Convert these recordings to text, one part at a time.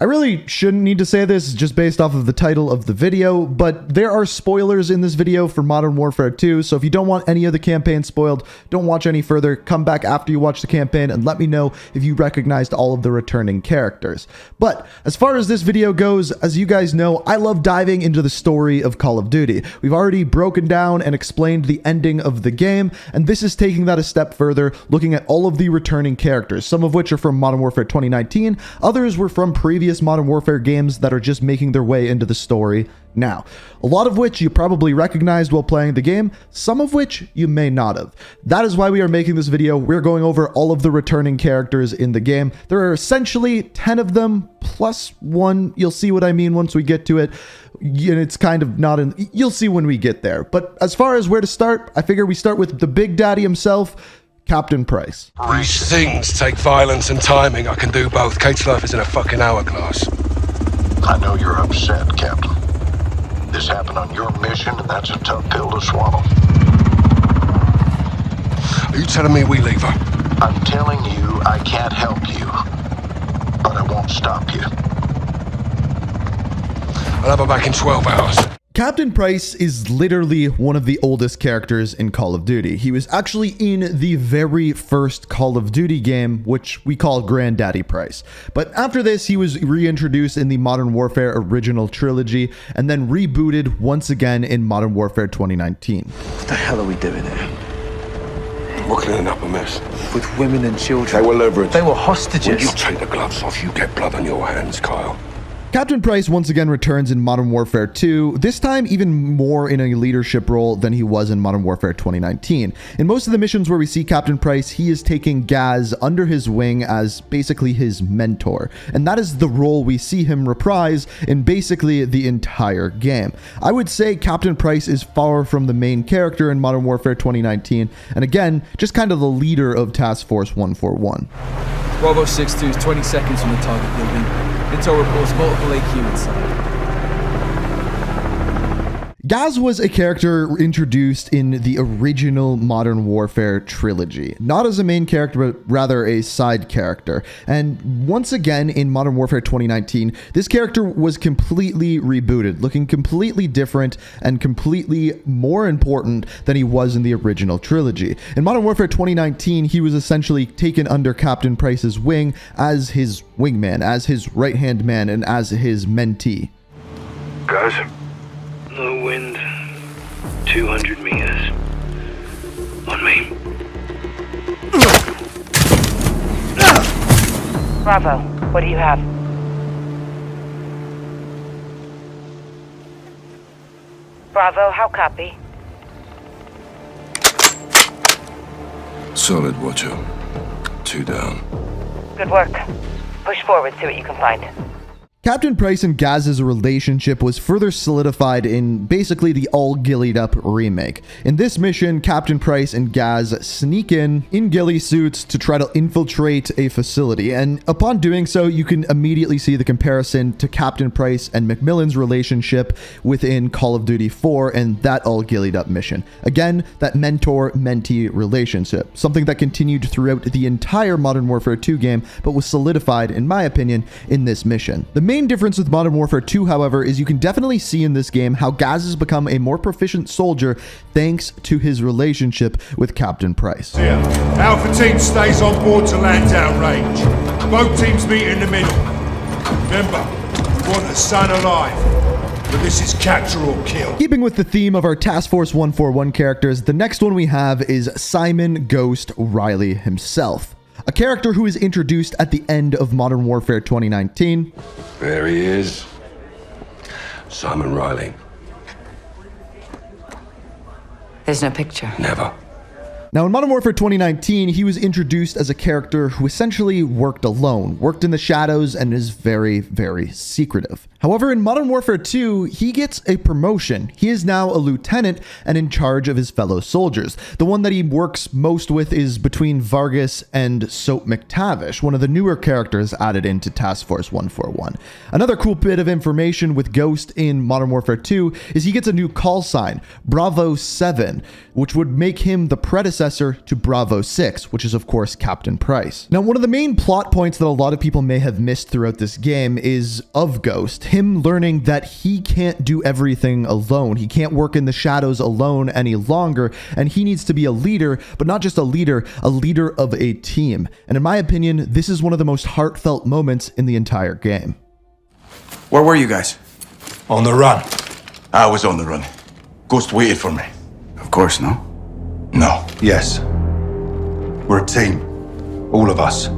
I really shouldn't need to say this just based off of the title of the video, but there are spoilers in this video for Modern Warfare 2, so if you don't want any of the campaign spoiled, don't watch any further. Come back after you watch the campaign and let me know if you recognized all of the returning characters. But as far as this video goes, as you guys know, I love diving into the story of Call of Duty. We've already broken down and explained the ending of the game, and this is taking that a step further, looking at all of the returning characters, some of which are from Modern Warfare 2019, others were from previous Modern Warfare games that are just making their way into the story now. A lot of which you probably recognized while playing the game, some of which you may not have. That is why we are making this video. We're going over all of the returning characters in the game. There are essentially 10 of them, plus one. You'll see what I mean once we get to it. It's kind of not in, you'll see when we get there. But as far as where to start, I figure we start with the big daddy himself, Captain Price. These things take violence and timing. I can do both. Kate's life is in a fucking hourglass. I know you're upset, Captain. This happened on your mission, and that's a tough pill to swallow. Are you telling me we leave her? I'm telling you I can't help you, but I won't stop you. I'll have her back in 12 hours. Captain Price is literally one of the oldest characters in Call of Duty. He was actually in the very first Call of Duty game, which we call Granddaddy Price. But after this, he was reintroduced in the Modern Warfare original trilogy and then rebooted once again in Modern Warfare 2019. What the hell are we doing here? We're cleaning up a mess. With women and children. They were leveraged. They were hostages. When you take the gloves off, you get blood on your hands, Kyle. Captain Price once again returns in Modern Warfare 2, this time even more in a leadership role than he was in Modern Warfare 2019. In most of the missions where we see Captain Price, he is taking Gaz under his wing as basically his mentor, and that is the role we see him reprise in basically the entire game. I would say Captain Price is far from the main character in Modern Warfare 2019, and again, just kind of the leader of Task Force 141. Bravo 6-2 is 20 seconds from the target building. Intel reports multiple AQ inside. Gaz was a character introduced in the original Modern Warfare trilogy, not as a main character, but rather a side character. And once again, in Modern Warfare 2019, this character was completely rebooted, looking completely different and completely more important than he was in the original trilogy. In Modern Warfare 2019, he was essentially taken under Captain Price's wing as his wingman, as his right-hand man, and as his mentee. Guys? Low wind, 200 meters. On me. Bravo, what do you have? Bravo, how copy? Solid, Watcher. 2 down. Good work. Push forward, see what you can find. Captain Price and Gaz's relationship was further solidified in basically the all ghillied up remake. In this mission, Captain Price and Gaz sneak in ghillie suits to try to infiltrate a facility, and upon doing so, you can immediately see the comparison to Captain Price and Macmillan's relationship within Call of Duty 4 and that all ghillied up mission. Again, that mentor-mentee relationship, something that continued throughout the entire Modern Warfare 2 game, but was solidified, in my opinion, in this mission. The main difference with Modern Warfare 2, however, is you can definitely see in this game how Gaz has become a more proficient soldier thanks to his relationship with Captain Price. Yeah. Alpha team stays on board to land downrange. Both teams meet in the middle. Remember, we want the son alive. But this is capture or kill. Keeping with the theme of our Task Force 141 characters, the next one we have is Simon Ghost Riley himself. A character who is introduced at the end of Modern Warfare 2019. There he is. Simon Riley. There's no picture. Never. Now, in Modern Warfare 2019, he was introduced as a character who essentially worked alone, worked in the shadows, and is very, very secretive. However, in Modern Warfare 2, he gets a promotion. He is now a lieutenant and in charge of his fellow soldiers. The one that he works most with is between Vargas and Soap McTavish, one of the newer characters added into Task Force 141. Another cool bit of information with Ghost in Modern Warfare 2 is he gets a new call sign, Bravo 7, which would make him the predecessor predecessor to Bravo 6, which is of course Captain Price. Now, one of the main plot points that a lot of people may have missed throughout this game is of Ghost, him learning that he can't do everything alone. He can't work in the shadows alone any longer, and he needs to be a leader, but not just a leader of a team. And in my opinion, this is one of the most heartfelt moments in the entire game. Where were you guys? On the run. I was on the run. Ghost waited for me. Of course, no? No. Yes. We're a team. All of us.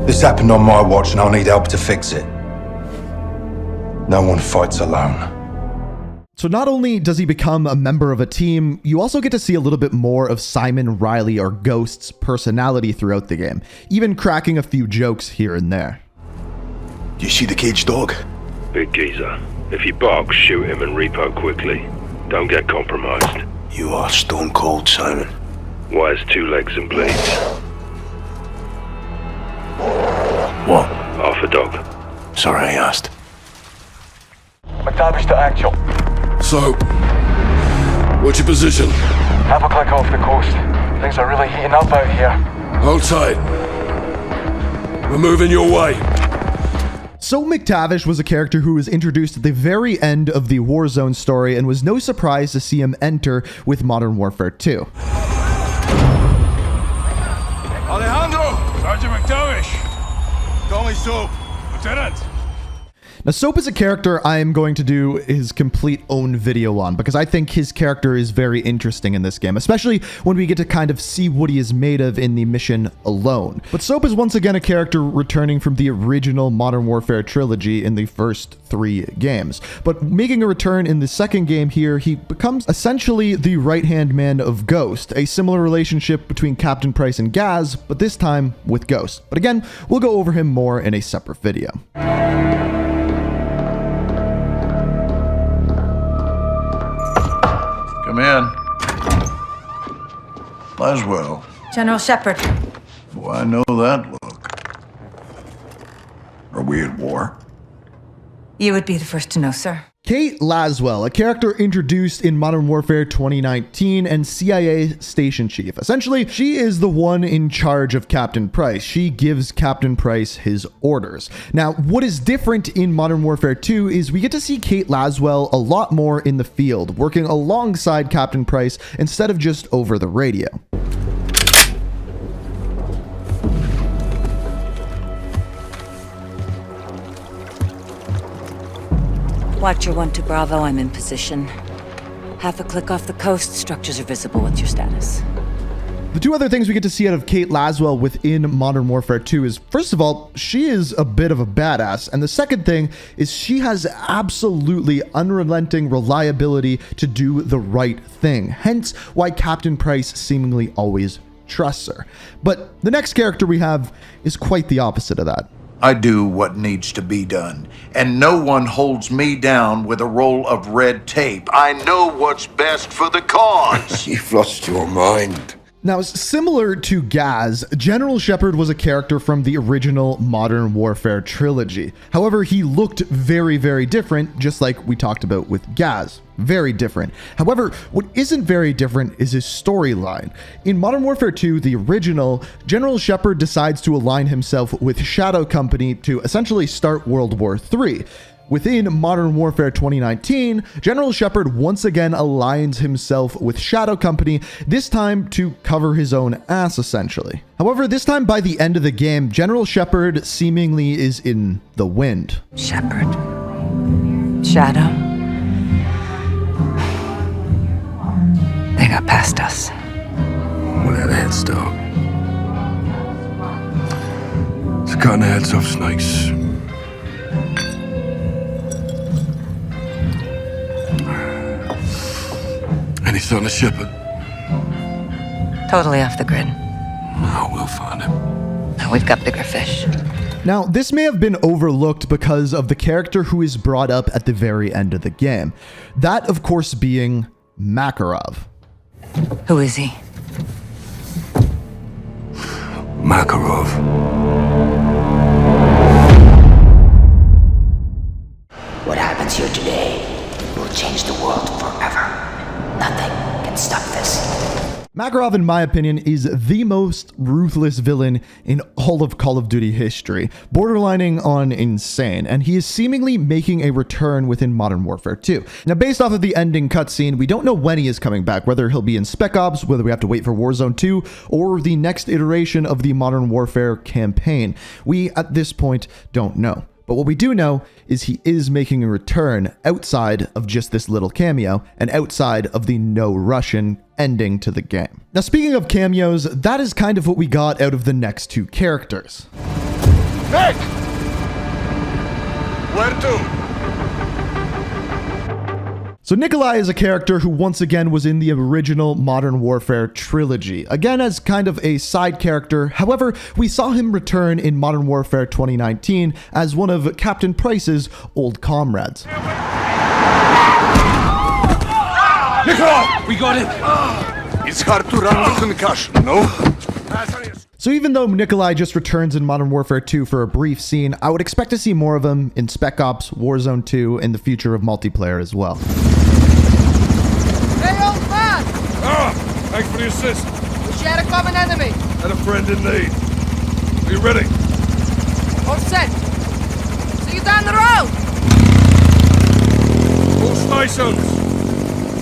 This happened on my watch and I'll need help to fix it. No one fights alone. So not only does he become a member of a team, you also get to see a little bit more of Simon Riley or Ghost's personality throughout the game, even cracking a few jokes here and there. You see the caged dog? Big geezer. If he barks, shoot him and repo quickly. Don't get compromised. You are stone cold, Simon. Wires 2 legs and bleeds. What? Half a dog. Sorry I asked. McDonald to actual. So, what's your position? Have a click off the coast. Things are really heating up out here. Hold tight. We're moving your way. So McTavish was a character who was introduced at the very end of the Warzone story and was no surprise to see him enter with Modern Warfare 2. Alejandro! Sergeant McTavish! Call me Soap. Lieutenant! Now, Soap is a character I am going to do his complete own video on because I think his character is very interesting in this game, especially when we get to kind of see what he is made of in the mission alone. But Soap is once again a character returning from the original Modern Warfare trilogy in the first 3 games. But making a return in the second game here, he becomes essentially the right-hand man of Ghost, a similar relationship between Captain Price and Gaz, but this time with Ghost. But again, we'll go over him more in a separate video. Come in. Laswell. General Shepard. Oh, I know that look. Are we at war? You would be the first to know, sir. Kate Laswell, a character introduced in Modern Warfare 2019 and CIA Station Chief. Essentially, she is the one in charge of Captain Price. She gives Captain Price his orders. Now, what is different in Modern Warfare 2 is we get to see Kate Laswell a lot more in the field, working alongside Captain Price instead of just over the radio. Watcher 1 to Bravo, I'm in position. Half a click off the coast, structures are visible. What's your status? The 2 other things we get to see out of Kate Laswell within Modern Warfare 2 is, first of all, she is a bit of a badass, and the second thing is she has absolutely unrelenting reliability to do the right thing, hence why Captain Price seemingly always trusts her. But the next character we have is quite the opposite of that. I do what needs to be done, and no one holds me down with a roll of red tape. I know what's best for the cause. You've lost your mind. Now, similar to Gaz, General Shepard was a character from the original Modern Warfare trilogy. However, he looked very, very different, just like we talked about with Gaz. Very different. However, what isn't very different is his storyline. In Modern Warfare 2, the original, General Shepard decides to align himself with Shadow Company to essentially start World War III. Within Modern Warfare 2019, General Shepard once again aligns himself with Shadow Company, this time to cover his own ass, essentially. However, this time by the end of the game, General Shepard seemingly is in the wind. Shepard. Shadow. They got past us. We'll have a head start. It's cutting the heads off snakes. Any sign of Shepard? Totally off the grid. Oh, we'll find him. Now we've got bigger fish. Now, this may have been overlooked because of the character who is brought up at the very end of the game. That, of course, being Makarov. Who is he? Makarov. What happens here today will change the world forever. Nothing can stop this. Makarov, in my opinion, is the most ruthless villain in all of Call of Duty history, borderlining on insane, and he is seemingly making a return within Modern Warfare 2. Now, based off of the ending cutscene, we don't know when he is coming back, whether he'll be in Spec Ops, whether we have to wait for Warzone 2, or the next iteration of the Modern Warfare campaign. We, at this point, don't know. But what we do know is he is making a return outside of just this little cameo and outside of the no Russian ending to the game. Now, speaking of cameos, that is kind of what we got out of the next two characters. Nick! Where to? So Nikolai is a character who once again was in the original Modern Warfare trilogy, again as kind of a side character. However, we saw him return in Modern Warfare 2019 as one of Captain Price's old comrades. Nikolai! We got it! It's hard to run with concussion, no? So even though Nikolai just returns in Modern Warfare 2 for a brief scene, I would expect to see more of him in Spec Ops, Warzone 2, and the future of multiplayer as well. Hey, old man! Ah! Thanks for the assist. We share a common enemy. And a friend in need. Are you ready? All set. See you down the road! All stations!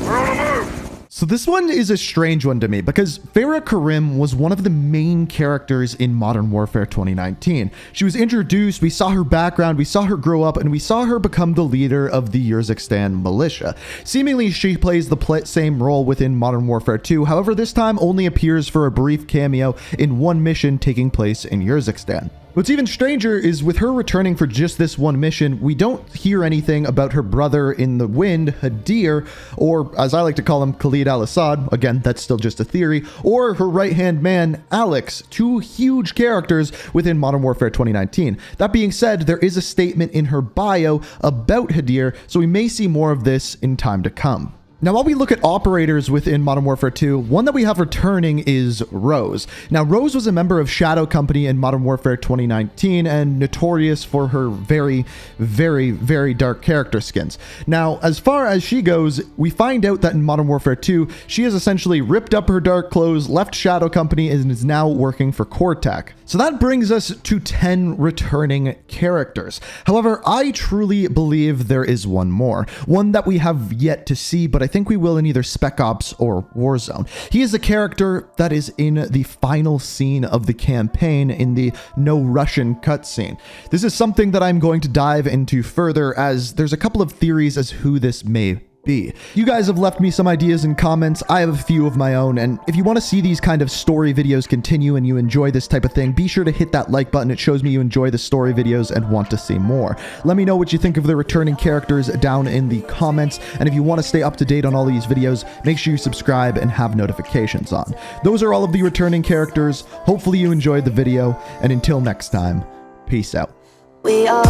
We're on the move! So this one is a strange one to me because Vera Karim was one of the main characters in Modern Warfare 2019. She was introduced, we saw her background, we saw her grow up, and we saw her become the leader of the Urzikstan militia. Seemingly, she plays the same role within Modern Warfare 2, however, this time only appears for a brief cameo in one mission taking place in Urzikstan. What's even stranger is with her returning for just this one mission, we don't hear anything about her brother in the wind, Hadir, or as I like to call him, Khalid al-Assad, again, that's still just a theory, or her right-hand man, Alex, two huge characters within Modern Warfare 2019. That being said, there is a statement in her bio about Hadir, so we may see more of this in time to come. Now, while we look at operators within Modern Warfare 2, one that we have returning is Rose. Now, Rose was a member of Shadow Company in Modern Warfare 2019 and notorious for her very, very, very dark character skins. Now, as far as she goes, we find out that in Modern Warfare 2, she has essentially ripped up her dark clothes, left Shadow Company, and is now working for Cortac. So that brings us to 10 returning characters. However, I truly believe there is one more. One that we have yet to see, but I think we will in either Spec Ops or Warzone. He is a character that is in the final scene of the campaign in the No Russian cutscene. This is something that I'm going to dive into further as there's a couple of theories as who this may be. You guys have left me some ideas in comments. I have a few of my own, and if you want to see these kind of story videos continue and you enjoy this type of thing, be sure to hit that like button. It shows me you enjoy the story videos and want to see more. Let me know what you think of the returning characters down in the comments, and if you want to stay up to date on all these videos, make sure you subscribe and have notifications on. Those are all of the returning characters. Hopefully you enjoyed the video, and until next time, peace out. We are